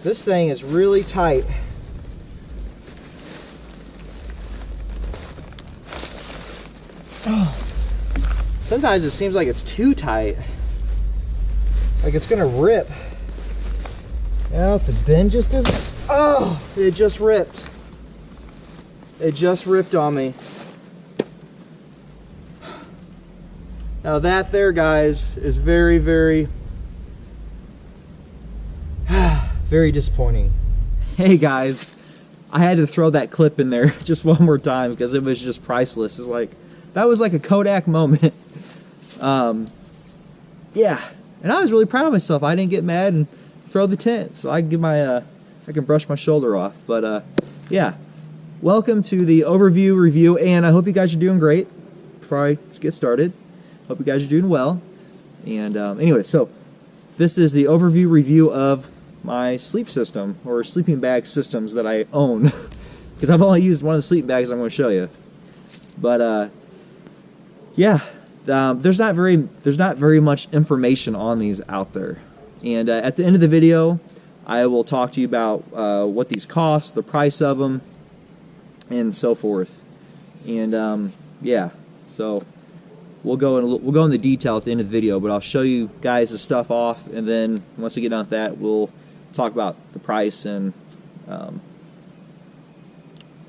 This thing is really tight. Oh. Sometimes it seems like it's too tight. Like it's gonna rip. Yeah, the bin just isn't. Oh, it just ripped. It just ripped on me. Now that there, guys, is very, very, very disappointing. Hey guys, I had to throw that clip in there just one more time because it was just priceless. It's like, that was like a Kodak moment. Yeah, and I was really proud of myself. I didn't get mad and throw the tent, so I can give my, I can brush my shoulder off. But yeah, welcome to the overview review, and I hope you guys are doing great. Before I get started, hope you guys are doing well. And anyway, so this is the overview review of my sleep system, or sleeping bag systems that I own, because I've only used one of the sleeping bags I'm going to show you. But yeah, there's not very much information on these out there. And at the end of the video, I will talk to you about what these cost, the price of them, and so forth. And yeah, so we'll go into detail at the end of the video, but I'll show you guys the stuff off, and then once we get done with that, we'll talk about the price and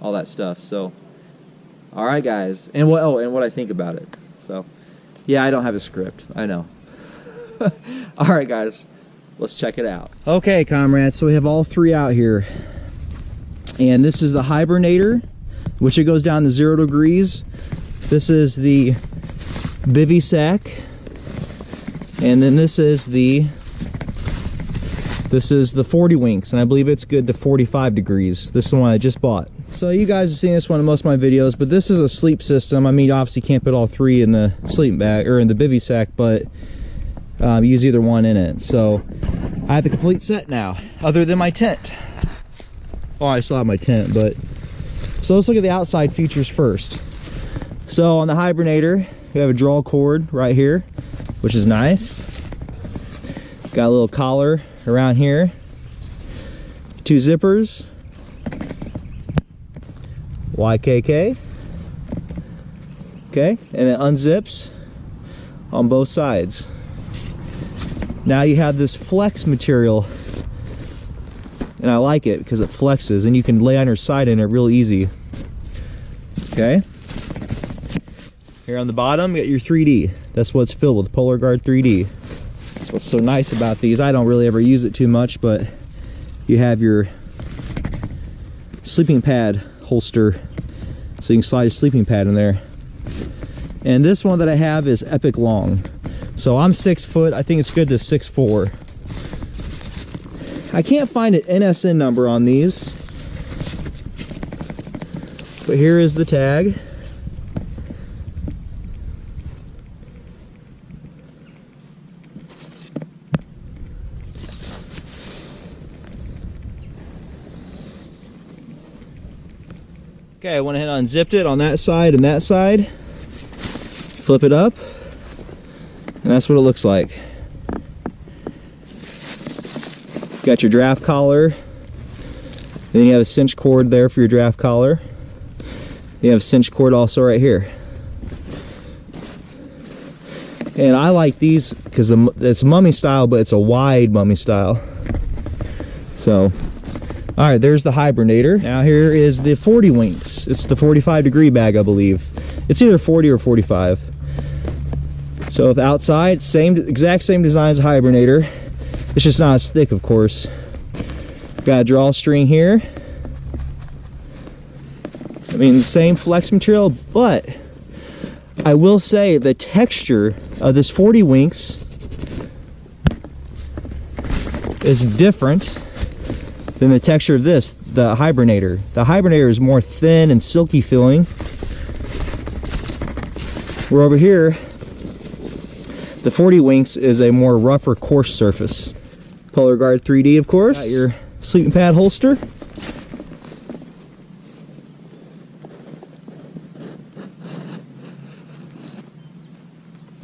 all that stuff. So, all right, guys, and what I think about it. So, yeah, I don't have a script. I know. All right, guys, let's check it out. Okay, comrades, so we have all three out here, and this is the hibernator, which it goes down to 0 degrees. This is the bivy sack, and then this is the 40 winks, and I believe it's good to 45 degrees. This is the one I just bought. So you guys have seen this one in most of my videos, but this is a sleep system. I mean, obviously you can't put all three in the sleeping bag or in the bivy sack, but use either one in it. So I have the complete set now, other than my tent. Oh, I still have my tent, but so let's look at the outside features first. So on the hibernator, we have a draw cord right here, which is nice. Got a little collar around here, 2 zippers, YKK, okay, and it unzips on both sides. Now you have this flex material, and I like it because it flexes, and you can lay on your side in it real easy. Okay, here on the bottom you got your 3D. That's what it's filled with, Polar Guard 3D. That's what's so nice about these. I don't really ever use it too much, but you have your sleeping pad holster, so you can slide a sleeping pad in there. And this one that I have is epic long. So I'm 6 foot. I think it's good to 6'4". I can't find an NSN number on these, but here is the tag. Okay, I went ahead and unzipped it on that side and that side. Flip it up, and that's what it looks like. Got your draft collar. Then you have a cinch cord there for your draft collar. You have a cinch cord also right here. And I like these because it's mummy style, but it's a wide mummy style. So, all right, there's the hibernator. Now here is the 40 winks. It's the 45 degree bag, I believe. It's either 40 or 45. So the outside, exact same design as the hibernator. It's just not as thick, of course. Got a drawstring here. I mean, the same flex material, but I will say the texture of this 40 winks is different than the texture of this, the hibernator. The hibernator is more thin and silky feeling. Where over here, the 40 winks is a more rougher, coarse surface. Polar Guard 3D, of course. Got your sleeping pad holster.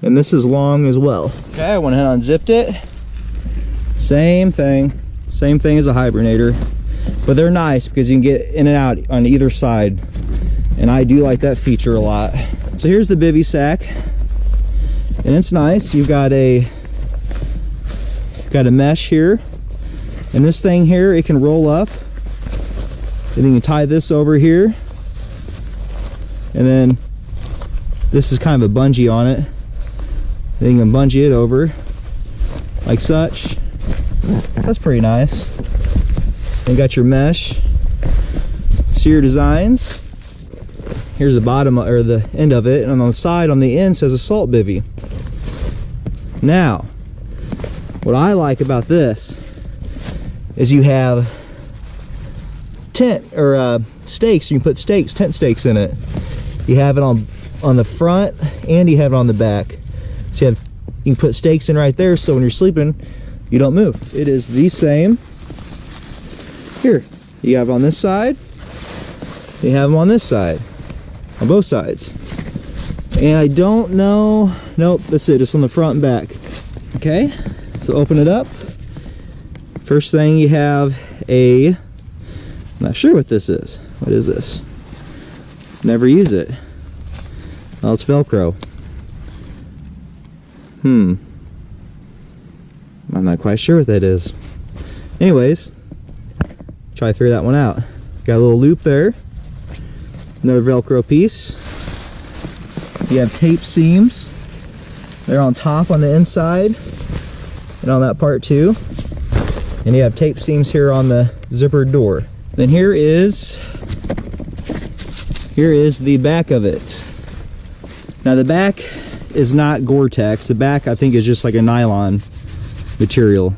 And this is long as well. Okay, I went ahead and unzipped it. Same thing. Same thing as a hibernator, but they're nice because you can get in and out on either side, and I do like that feature a lot. So here's the bivy sack, and it's nice. You've got a mesh here, and this thing here, it can roll up, and you can tie this over here, and then this is kind of a bungee on it. Then you can bungee it over like such. That's pretty nice. And you got your mesh. See your Designs. Here's the bottom or the end of it, and on the side, on the end, says assault bivy. Now, what I like about this is you have tent or stakes. You can put stakes, tent stakes in it. You have it on the front, and you have it on the back. So you can put stakes in right there, so when you're sleeping, you don't move. It is the same. Here, you have it on this side. You have them on this side, on both sides. And I don't know. Nope, that's it. Just on the front and back. Okay, so open it up. First thing you have I'm not sure what this is. What is this? Never use it. Oh, it's Velcro. I'm not quite sure what that is. Anyways, try to figure that one out. Got a little loop there. Another Velcro piece. You have tape seams. They're on top on the inside and on that part too. And you have tape seams here on the zippered door. Then here is the back of it. Now the back is not Gore-Tex. The back, I think, is just like a nylon material.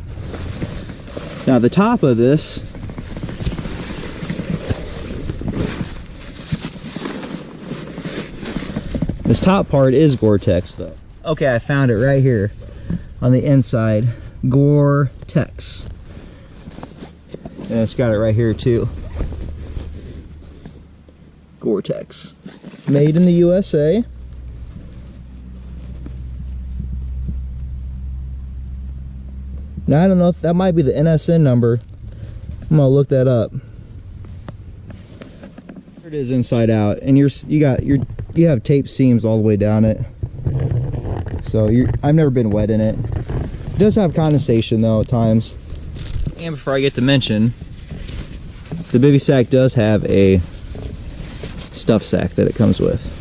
Now the top of this top part is Gore-Tex though. Okay, I found it right here on the inside. Gore-Tex. And it's got it right here too. Gore-Tex. Made in the USA. Now I don't know if that might be the NSN number. I'm gonna look that up. There it is inside out, and you have tape seams all the way down it. So I've never been wet in it. It does have condensation though at times. And before I get to mention, the bivy sack does have a stuff sack that it comes with.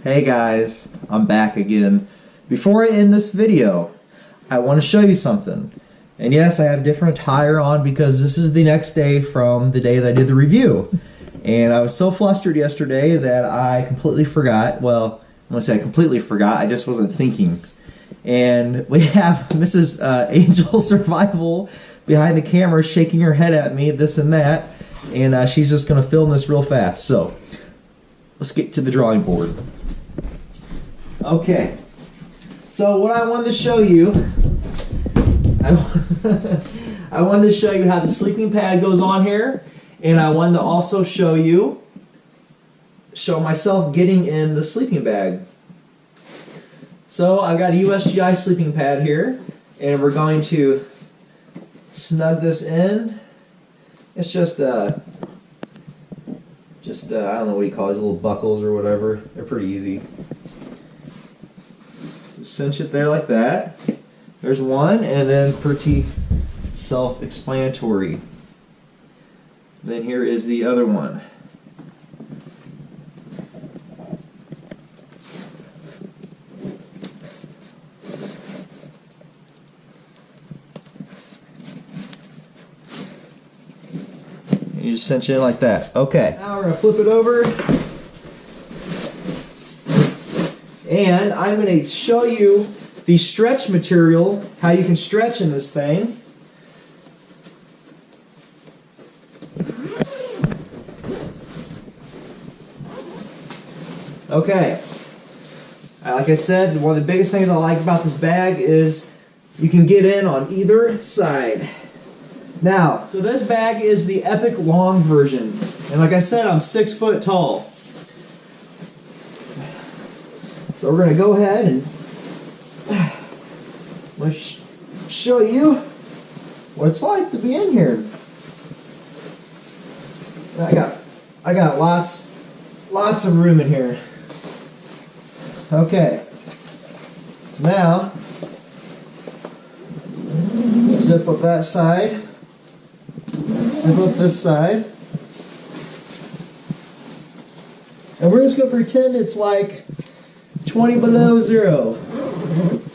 Hey guys, I'm back again. Before I end this video, I want to show you something. And yes, I have different attire on because this is the next day from the day that I did the review. And I was so flustered yesterday that I completely forgot. Well, I'm going to say I completely forgot. I just wasn't thinking. And we have Mrs. Angel Survival behind the camera shaking her head at me, this and that. And she's just going to film this real fast. So, let's get to the drawing board. Okay, so what I wanted to show you, I wanted to show you how the sleeping pad goes on here, and I wanted to also show myself getting in the sleeping bag. So I've got a USGI sleeping pad here, and we're going to snug this in. It's just I don't know what you call these little buckles or whatever. They're pretty easy. Cinch it there like that. There's one, and then pretty self-explanatory. Then here is the other one. And you just cinch it in like that. Okay. Now we're going to flip it over. And I'm going to show you the stretch material, how you can stretch in this thing. Okay. Like I said, one of the biggest things I like about this bag is you can get in on either side. Now, so this bag is the Epic Long version. And like I said, I'm 6 foot tall. So we're going to go ahead and I'm going to show you what it's like to be in here. I got lots of room in here. Okay. So now, zip up that side. Zip up this side. And we're just going to pretend it's like 20 below zero.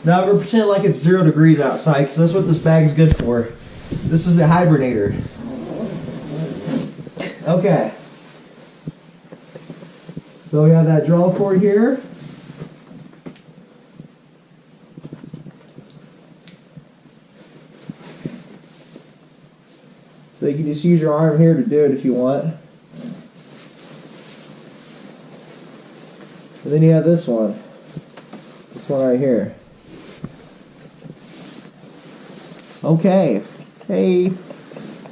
Now we're pretending like it's 0 degrees outside, because that's what this bag is good for. This is the hibernator. Okay. So we have that draw cord here. So you can just use your arm here to do it if you want. And then you have this one. This one right here. Okay. Hey.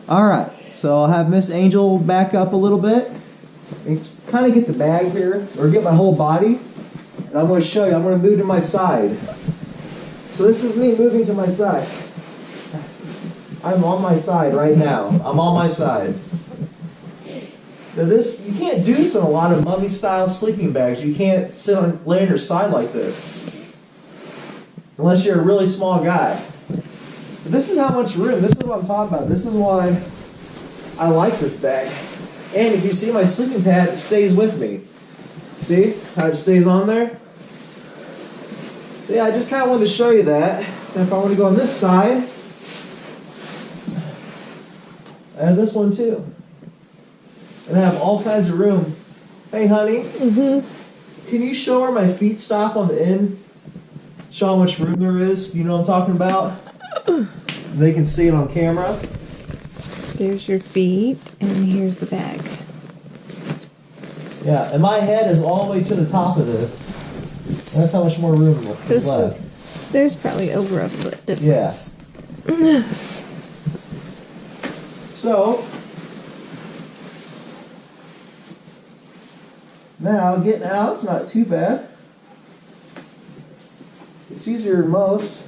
Alright. So I'll have Miss Angel back up a little bit. And kind of get the bag here. Or get my whole body. And I'm going to show you. I'm going to move to my side. So this is me moving to my side. I'm on my side right now. I'm on my side. Now this, you can't do this in a lot of mummy-style sleeping bags. You can't lay on your side like this. Unless you're a really small guy. But this is how much room. This is what I'm talking about. This is why I like this bag. And if you see my sleeping pad, it stays with me. See how it stays on there? So yeah, I just kind of wanted to show you that. And if I want to go on this side, I have this one too. And I have all kinds of room. Hey honey, can you show where my feet stop on the end? Show how much room there is. You know what I'm talking about? They can see it on camera. There's your feet, and here's the bag. Yeah, and my head is all the way to the top of this. That's how much more room is left. There's probably over a foot difference. Yeah. So, now getting out's not too bad. It's easier than most.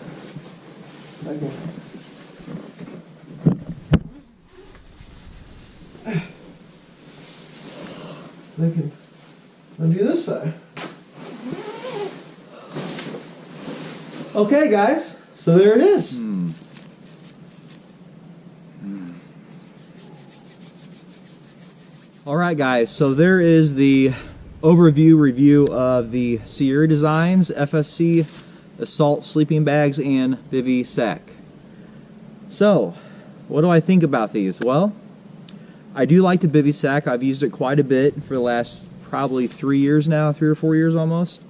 I'll do this side. Okay, guys. So there it is. Alright guys, so there is the overview review of the Sierra Designs FSC Assault Sleeping Bags and Bivy Sack. So, what do I think about these? Well, I do like the Bivy Sack. I've used it quite a bit for the last probably 3 years now, 3 or 4 years almost.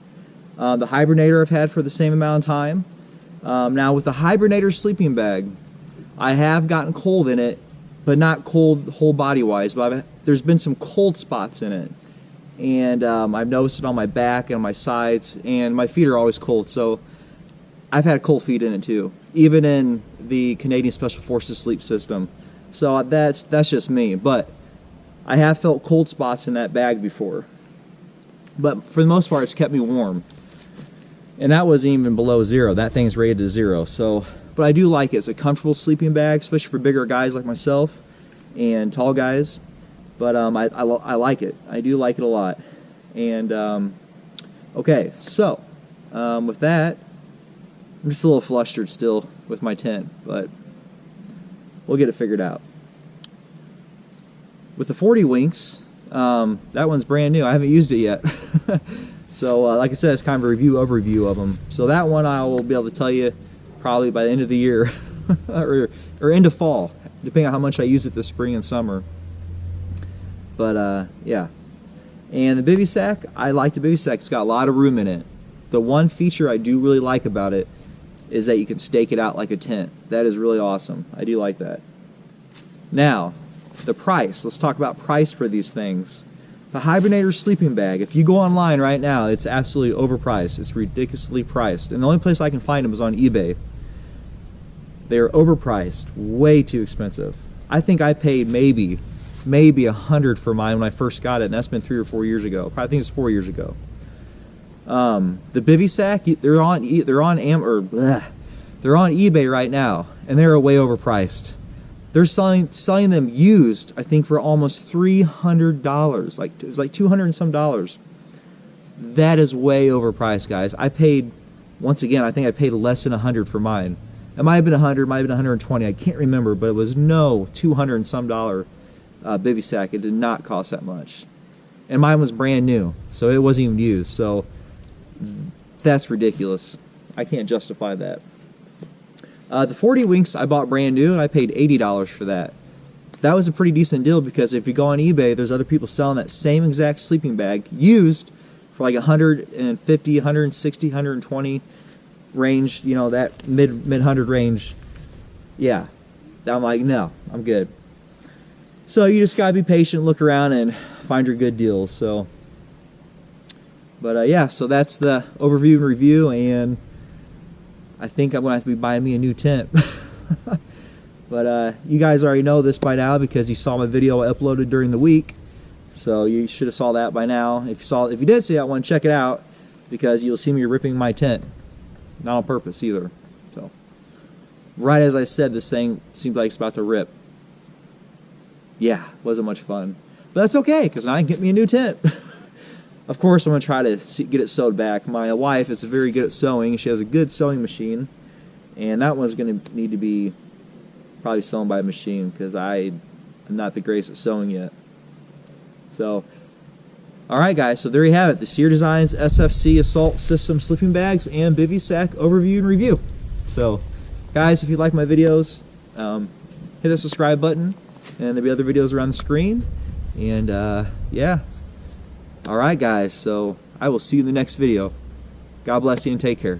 The Hibernator I've had for the same amount of time. Now with the Hibernator sleeping bag, I have gotten cold in it, but not cold whole body wise, but there's been some cold spots in it. And I've noticed it on my back and on my sides, and my feet are always cold, so I've had cold feet in it too, even in the Canadian Special Forces sleep system. So that's just me, but I have felt cold spots in that bag before. But for the most part, it's kept me warm. And that wasn't even below 0. That thing's rated to 0. So, but I do like it. It's a comfortable sleeping bag, especially for bigger guys like myself and tall guys. But I like it. I do like it a lot. And okay, so with that, I'm just a little flustered still with my tent, but we'll get it figured out. With the 40 Winks, that one's brand new. I haven't used it yet. So like I said, it's kind of a overview of them. So that one I will be able to tell you probably by the end of the year or into fall, depending on how much I use it this spring and summer. But yeah. And the Bivy Sack, I like the Bivy Sack. It's got a lot of room in it. The one feature I do really like about it is that you can stake it out like a tent. That is really awesome. I do like that. Now, the price. Let's talk about price for these things. The Hibernator sleeping bag, if you go online right now, it's absolutely overpriced. It's ridiculously priced. And the only place I can find them is on eBay. They're overpriced, way too expensive. I think I paid maybe $100 for mine when I first got it, and that's been 3 or 4 years ago. I think it's 4 years ago. The Bivy Sack, They're on eBay right now, and they're way overpriced. They're selling them used, I think, for almost $300. Like, it was like 200 and some dollars. That is way overpriced, guys. I paid, once again, I think I paid less than 100 for mine. It might have been 100, might have been 120. I can't remember, but it was no 200 and some dollar bivy sack. It did not cost that much, and mine was brand new, so it wasn't even used. So that's ridiculous. I can't justify that. The 40 winks I bought brand new, and I paid $80 for that. That was a pretty decent deal, because if you go on eBay, there's other people selling that same exact sleeping bag used for like 150, 160, 120 range, you know, that mid 100 range. Yeah, I'm like, no, I'm good. So you just gotta be patient, look around, and find your good deals. So, but yeah, so that's the overview and review, and I think I'm gonna have to be buying me a new tent. But you guys already know this by now, because you saw my video I uploaded during the week. So you should have saw that by now. If you did see that one, check it out, because you'll see me ripping my tent. Not on purpose either. So right as I said, this thing seems like it's about to rip. Yeah, wasn't much fun. But that's okay, because now I can get me a new tent. Of course, I'm going to try to get it sewed back. My wife is very good at sewing. She has a good sewing machine. And that one's going to need to be probably sewn by a machine, because I am not the greatest at sewing yet. So, alright guys, so there you have it. The Sear Designs SFC Assault System Sleeping Bags and Bivy Sack Overview and Review. So, guys, if you like my videos, hit the subscribe button, and there'll be other videos around the screen. And, yeah. Alright guys, so I will see you in the next video. God bless you and take care.